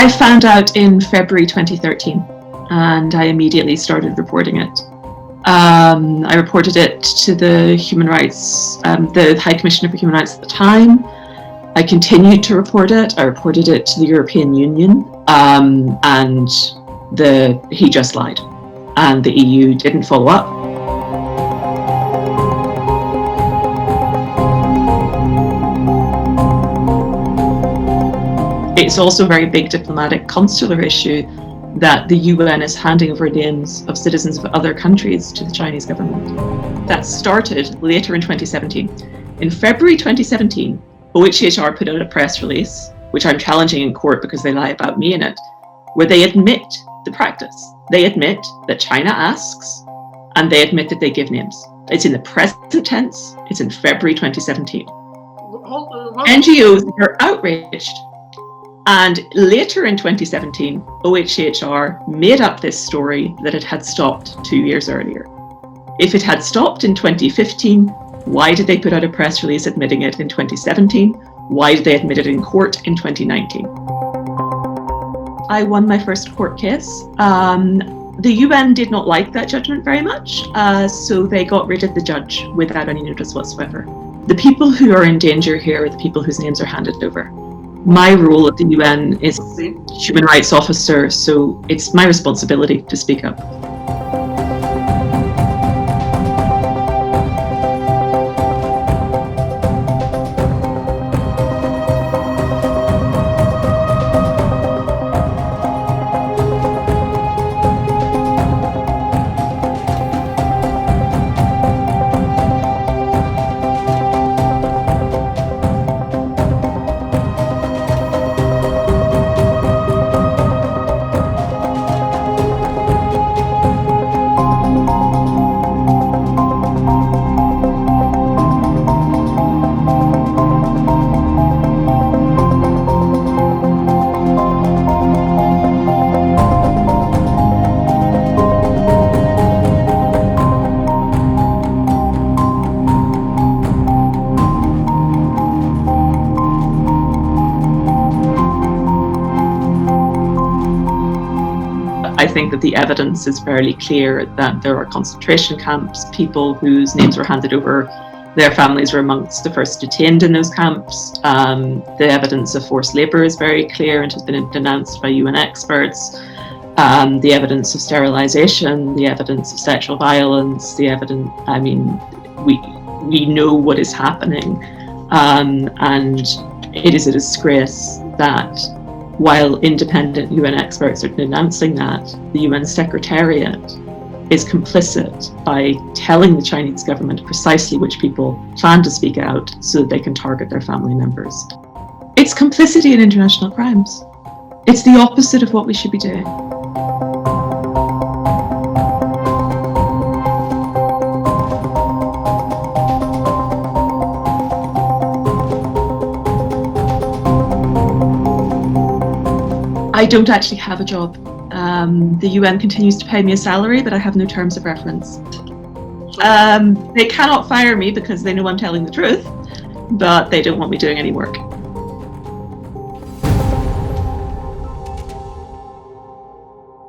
I found out in February 2013, and I immediately started reporting it. I reported it to the Human Rights, the High Commissioner for Human Rights at the time. I continued to report it. I reported it to the European Union, and he just lied, and the EU didn't follow up. It's also a very big diplomatic consular issue that the UN is handing over names of citizens of other countries to the Chinese government. That started later in 2017. In February 2017, OHCHR put out a press release, which I'm challenging in court because they lie about me in it, where they admit the practice. They admit that China asks, and they admit that they give names. It's in the present tense. It's in February 2017. NGOs are outraged. And later in 2017, OHCHR made up this story that it had stopped 2 years earlier. If it had stopped in 2015, why did they put out a press release admitting it in 2017? Why did they admit it in court in 2019? I won my first court case. The UN did not like that judgment very much, so they got rid of the judge without any notice whatsoever. The people who are in danger here are the people whose names are handed over. My role at the UN is human rights officer, so it's my responsibility to speak up. I think that the evidence is fairly clear that there are concentration camps, people whose names were handed over, their families were amongst the first detained in those camps. The evidence of forced labour is very clear and has been denounced by UN experts. The evidence of sterilisation, the evidence of sexual violence, the evidence, I mean, we know what is happening. And it is a disgrace that while independent UN experts are denouncing that, the UN Secretariat is complicit by telling the Chinese government precisely which people plan to speak out so that they can target their family members. It's complicity in international crimes. It's the opposite of what we should be doing. I don't actually have a job. The UN continues to pay me a salary, but I have no terms of reference. They cannot fire me because they know I'm telling the truth, but they don't want me doing any work.